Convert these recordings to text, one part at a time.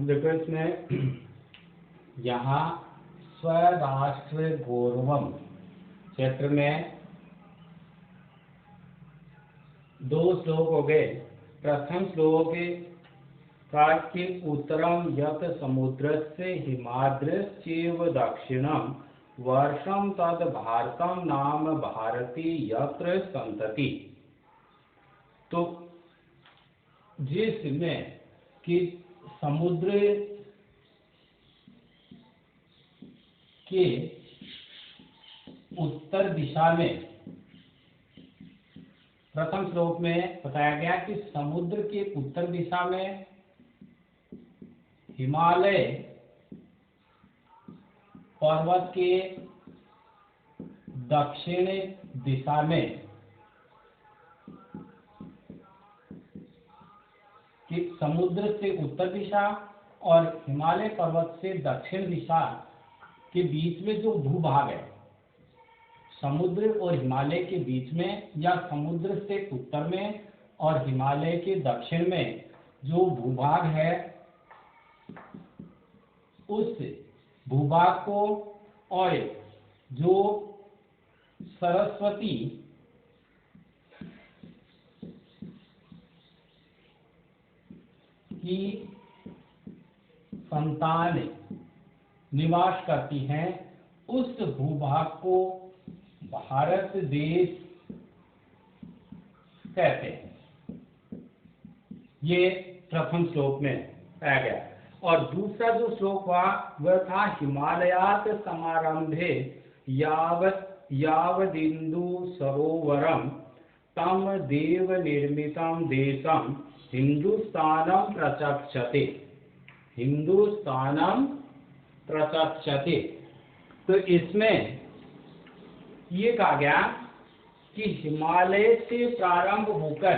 देखो इसमें यहाँ स्वराष्ट्र गौरवम क्षेत्र में दो श्लोक हो गए। प्रथम श्लोक का कि उत्तरम यत समुद्रस्य हिमाद्रश्चैव दक्षिणम वर्षम तद भारतम नाम भारती यत्र संतति। तो जिसमें कि समुद्र के उत्तर दिशा में, प्रथम श्लोक में बताया गया कि समुद्र के उत्तर दिशा में हिमालय पर्वत के दक्षिण दिशा में कि समुद्र से उत्तर दिशा और हिमालय पर्वत से दक्षिण दिशा के बीच में जो भूभाग है, समुद्र और हिमालय के बीच में या समुद्र से उत्तर में और हिमालय के दक्षिण में जो भूभाग है, उस भूभाग को और जो सरस्वती की संतान निवास करती हैं, उस भूभाग को भारत देश कहते हैं। ये प्रथम श्लोक में पाया गया। और दूसरा जो श्लोक हुआ वह था हिमालयात समारंभे यावदिन्दु सरोवरम तम देव निर्मितम देशम हिंदुस्तानम प्रचक्षते। हिंदुस्तानम प्रचक्षते। तो इसमें ये कहा गया कि हिमालय से प्रारंभ होकर,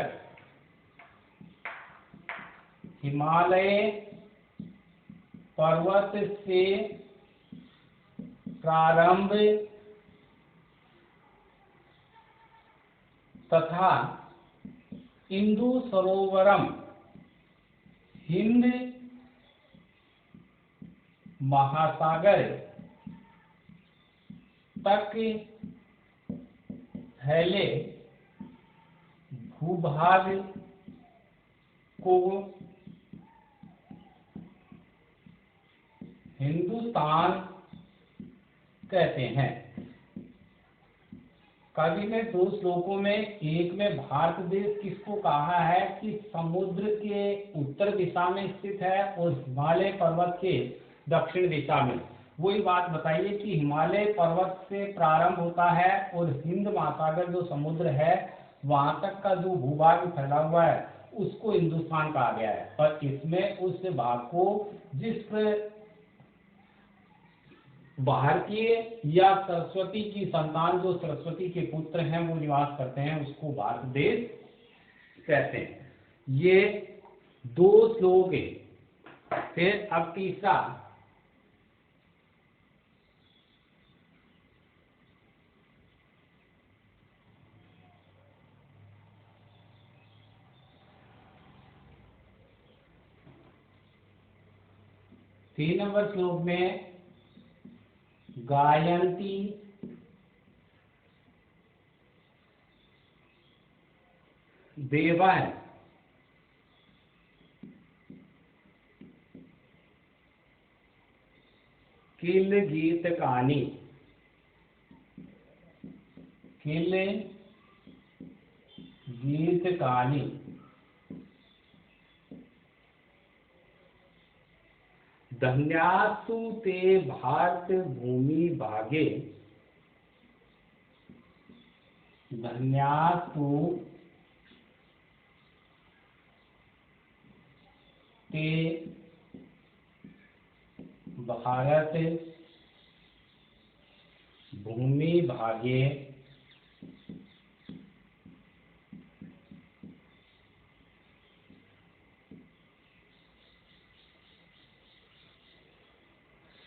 हिमालय पर्वत से प्रारंभ तथा इंदु सरोवरम हिंद महासागर तक फैले भूभाग को हिंदुस्तान कहते हैं। कवि ने दो श्लोकों में, एक में भारत देश किसको कहा है कि समुद्र के उत्तर दिशा में स्थित है और हिमालय पर्वत के दक्षिण दिशा में, वही बात बताइए कि हिमालय पर्वत से प्रारंभ होता है और हिंद महासागर जो समुद्र है वहां तक का जो भूभाग फैला हुआ है उसको हिंदुस्तान कहा गया है। और इसमें उस भाग को जिस भारतीय या सरस्वती की संतान, जो सरस्वती के पुत्र हैं वो निवास करते हैं, उसको भारत देश कहते हैं। ये दो श्लोक है। फिर अब तीसरा, तीन नंबर श्लोक में गायन्ति देवान् किल गीतकानि। किल गीतकानि धन्यासु ते भारत भूमि भागे। धन्यासु ते भारत भूमि भागे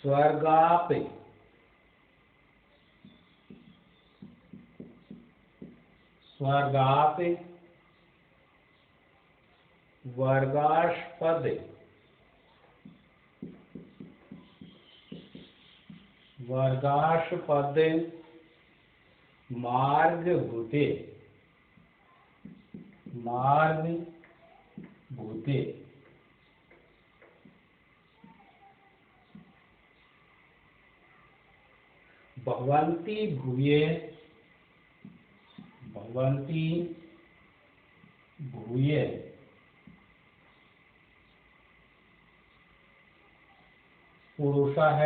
स्वर्गाप स्वर्गाप वर्गास्पद वर्गाश्पद मार्ग भूते भवन्ति भूये पुरुषः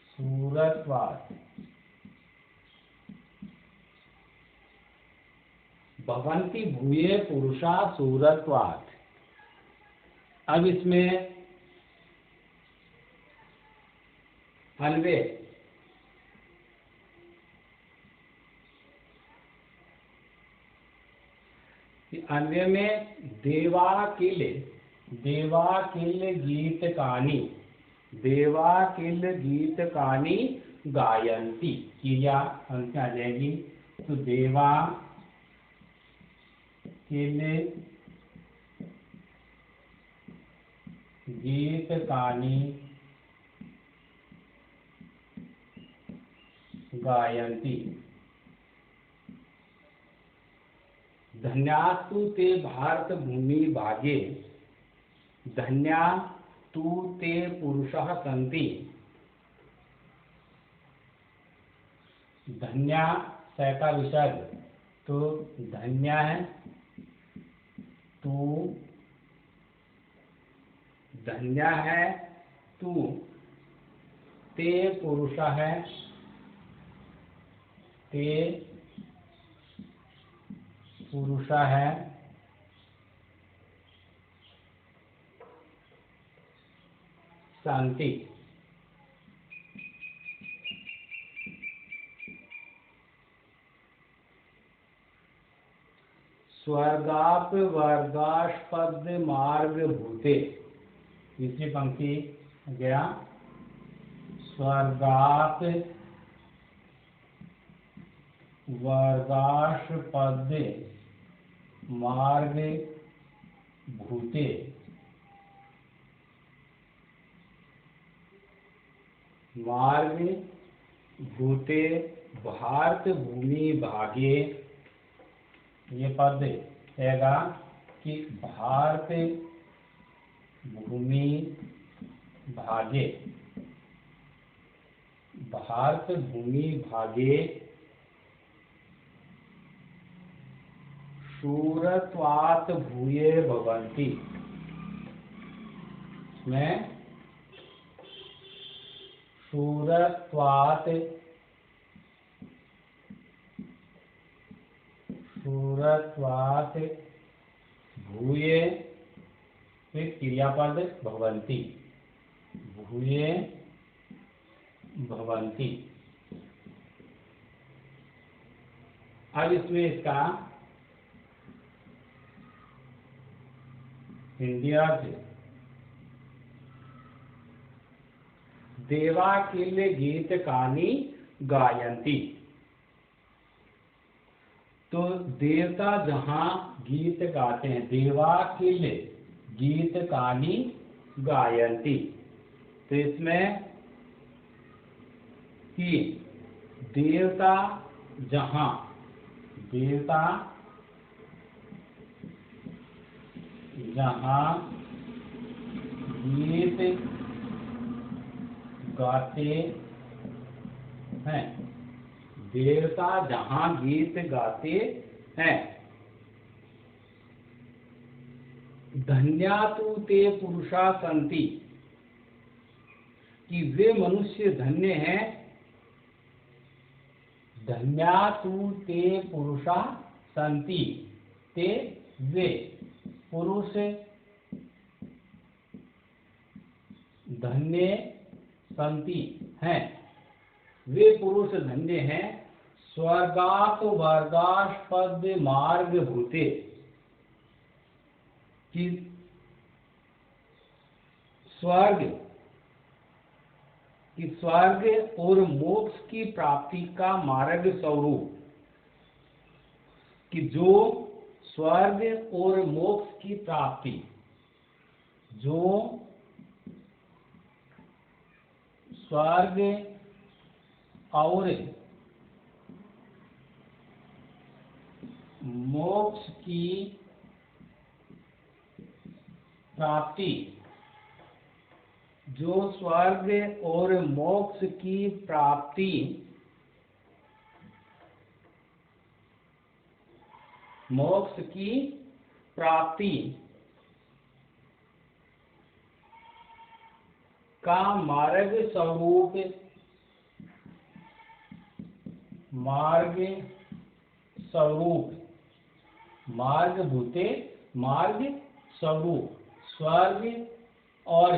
शूरत्वात् भवन्ति भूये पुरुषा शूरत्वात्। अब इसमें अन्वय में देवाकिल गीतकानि गायन्ति क्रिया अंत आ जाएगी। तो देवाकिल गीतकानि गायन्ति। धन्यास्तु ते भारत भूमि भागे धन्या तु ते पुरुषः सन्ति। धन्या सैका विसर्ग, तो धन्या है तू, धन्या है तू, ते पुरुषः है, ते पुरुषः है, शांति। स्वर्गाप वर्गास्पद मार्ग भूते, तीसरी पंक्ति गया। स्वर्गाप वर्गास्पद मार्ग भूते भारत भूमि भागे, ये पद रहेगा कि भारत भूमि भागे शूरत्वात् भूये भवन्ति। में शूरत्वात् भूये फिर क्रियापद भवन्ति, भूये भवन्ति। अब इसमें इसका हिंदी अर्थ, देवाकिल गीतकानि गायन्ति। तो देवता जहां गीत गाते हैं, देवाकिल गीतकानि गायन्ति। तो इसमें कि देवता जहां गीत गाते हैं, देवता जहां गीत गाते हैं। धन्या तु ते पुरुषा सन्ति, कि वे मनुष्य धन्य हैं। धन्या तु ते पुरुषा सन्ति, ते वे पुरुष धन्य सन्ति हैं, वे पुरुष धन्य हैं। स्वर्गात वर्गास्पद मार्ग भूते, कि स्वर्ग कि स्वर्ग और मोक्ष की प्राप्ति का मार्ग स्वरूप, कि जो स्वर्ग और मोक्ष की प्राप्ति, जो स्वर्ग और मोक्ष की प्राप्ति, जो स्वर्ग और मोक्ष की प्राप्ति मोक्ष की प्राप्ति का मार्ग स्वरूप, मार्ग स्वरूप, मार्ग भूते मार्ग स्वरूप, स्वर्ग और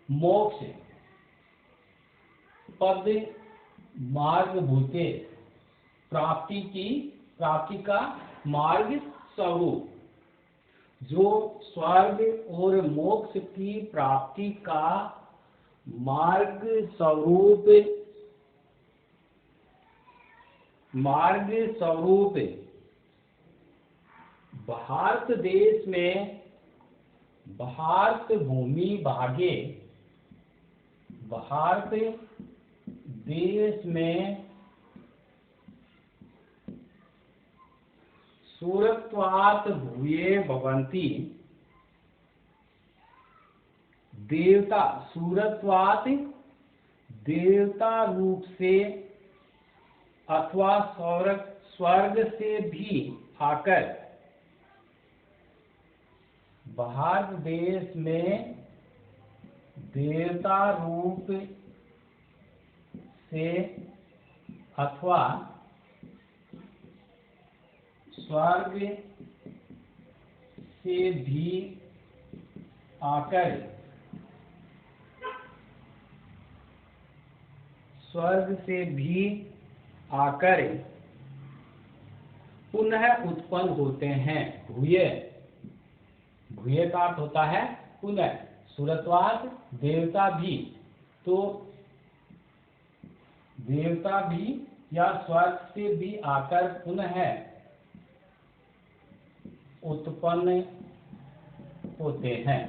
मोक्ष पद मार्ग भूते प्राप्ति का मार्ग स्वरूप, जो स्वर्ग और मोक्ष की प्राप्ति का मार्ग स्वरूप, मार्ग स्वरूप भारत देश में, भारत भूमि भागे, भारत देश में सूरत्वात् भूये भवन्ति, देवता सूरत्वात् देवता रूप से अथवा स्वर्ग से भी आकर भारत देश में देवता रूप से अथवा स्वर्ग से भी आकर, स्वर्ग से भी आकर पुनः उत्पन्न होते हैं। भूये, भूये का अर्थ होता है पुनः, सूरत्वात् देवता भी, तो देवता भी या स्वर्ग से भी आकर पुनः उत्पन्न होते हैं।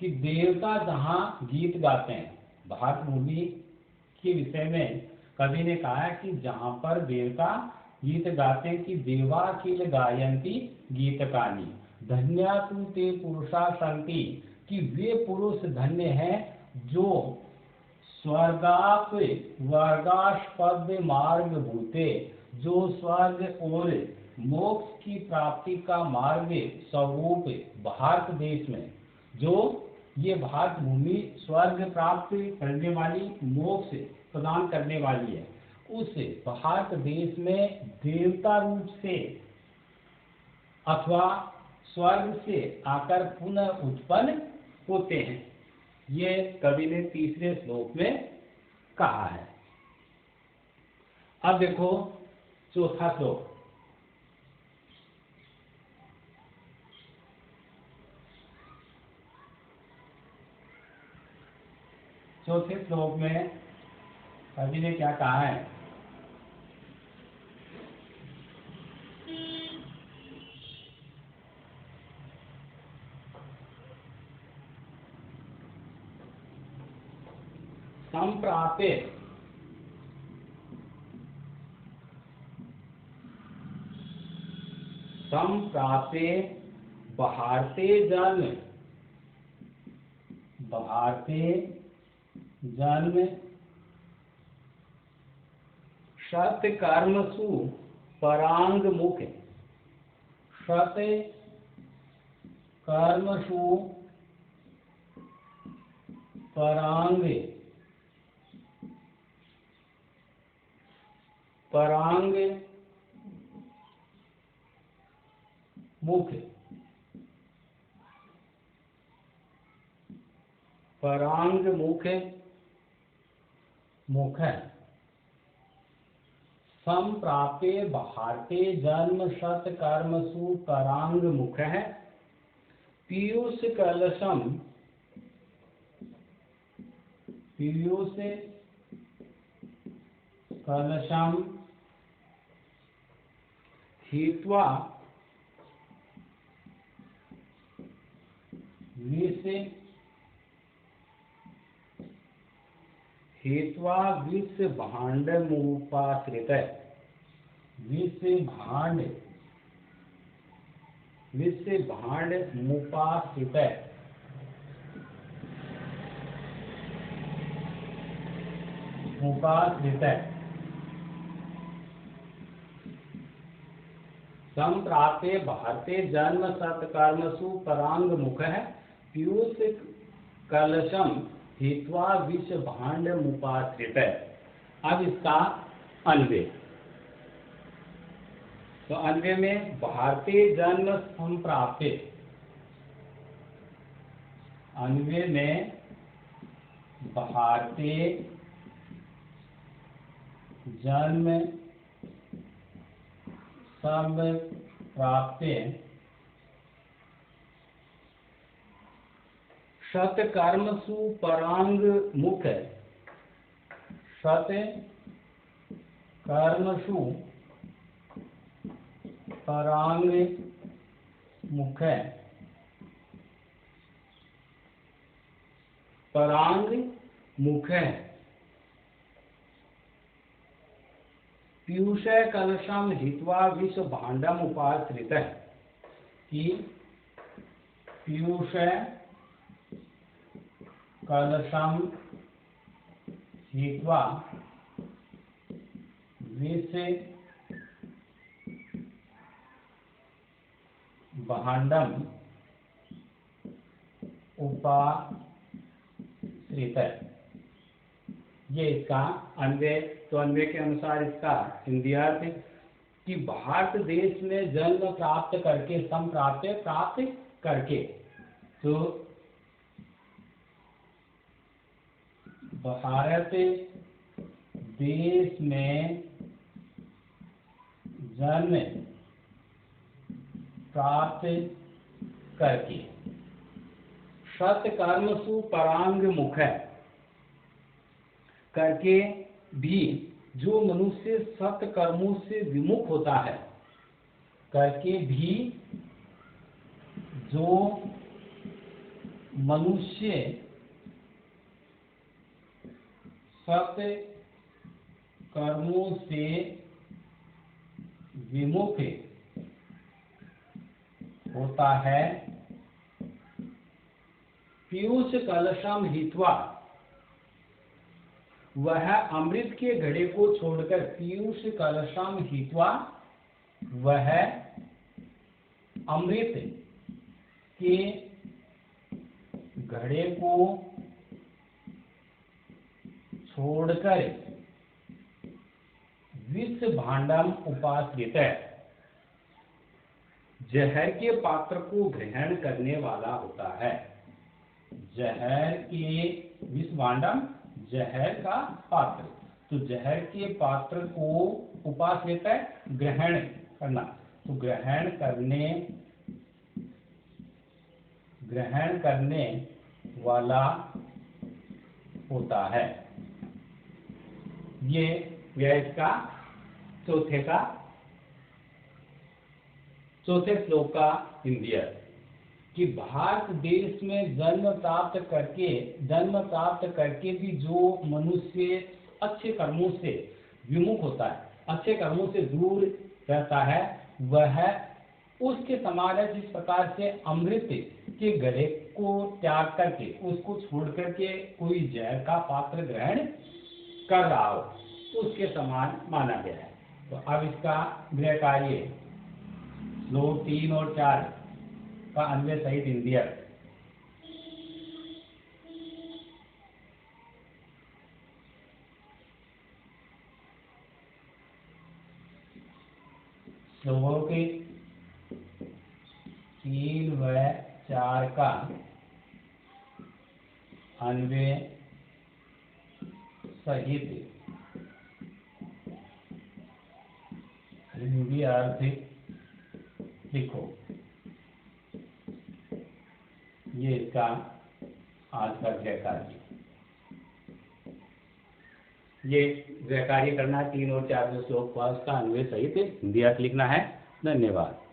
कि देवता जहाँ गीत गाते हैं, भारत भूमि के विषय में कवि ने कहा है कि जहाँ पर देवता गीत गाते हैं, कि देवा किल गायंती गीतकानी धन्या तु ते पुरुषा संति, कि वे पुरुष धन्य हैं जो स्वर्गाप वर्गास्पद मार्ग भूते, जो स्वर्ग और मोक्ष की प्राप्ति का मार्ग स्वरूप भारत देश में, जो ये भारत भूमि स्वर्ग प्राप्त करने वाली, मोक्ष प्रदान करने वाली है, उस भारत देश में देवता रूप से अथवा स्वर्ग से आकर पुनः उत्पन्न होते हैं। ये कवि ने तीसरे श्लोक में कहा है। अब देखो चौथा श्लोक। चौथे श्लोक में कवि ने क्या कहा है? संप्राप्ते संप्राप्ते बहारते जन्म, बहारते जन्म शत कर्मसु परांग मुख, शत कर्मसु परांग परांग मुख, परांग मुख मुख संप्राप्ते बहारते जन्म शत कर्मसु परांग मुख है, पीयूष कलशम, पीयूष कलशम हित्वा विष, हित्वा विष भाण्डमुपाश्रित, विष भाण्ड, विष भाण्डमुपाश्रित, मुपाश्रित संप्राप्ते भारते जन्म सत्कर्मसु परांग मुख है पीयूष कलशम हित्वा विष भाण्ड मुपाश्रित। अब इसका अन्वय, तो अन्वय में भारतीय जन्म संप्राप्ते, अन्वय में भारतीय जन्म सब प्राप्ते सत्कर्मसु परांग मुख, सत्कर्मसु परांग मुख, परांग मुख पीयूष कलशम हित्वा विष भाण्डम उपाश्रित, कि पीयूष कलशम हित्वा विष भाण्डम उपाश्रित। ये इसका अन्वय, तो अन्वय के अनुसार इसका हिंदी अर्थ कि भारत देश में जन्म प्राप्त करके, संप्राप्त प्राप्त करके, तो भारत देश में जन्म प्राप्त करके सत्कर्मसु परांग मुख करके भी जो मनुष्य सत्कर्मों से विमुख होता है, करके भी जो मनुष्य सत्कर्मों से विमुख होता है, पीयूष कलशम हित्वा, वह अमृत के घड़े को छोड़कर, पीयूष कलशम हित्वा, वह अमृत के घड़े को छोड़कर विष भाण्डम उपाश्रित, जहर के पात्र को ग्रहण करने वाला होता है। जहर के विष भाण्डम, जहर का पात्र, तो जहर के पात्र को उपाश्रित है ग्रहण करना, तो ग्रहण करने वाला होता है। ये इसका चौथे श्लोक का हिंदी अर्थ कि भारत देश में जन्म प्राप्त करके भी जो मनुष्य अच्छे कर्मों से विमुख होता है, अच्छे कर्मों से दूर रहता है, वह उसके समान है जिस प्रकार से अमृत के घड़े को त्याग करके, उसको छोड़ करके कोई जहर का पात्र ग्रहण कर रहा हो, उसके समान माना गया है। तो अब इसका गृह कार्य श्लोक 3 और 4 का अन्वय सहित हिंदी अर्थ। श्लोकों के 3 व 4 का अन्वय सहित हिंदी अर्थ लिखो। इसका आज का जयकारी। ये जयकारी करना है 3 और 4 श्लोक का, उसका अन्वय सहित हिंदी अर्थ लिखना है। धन्यवाद।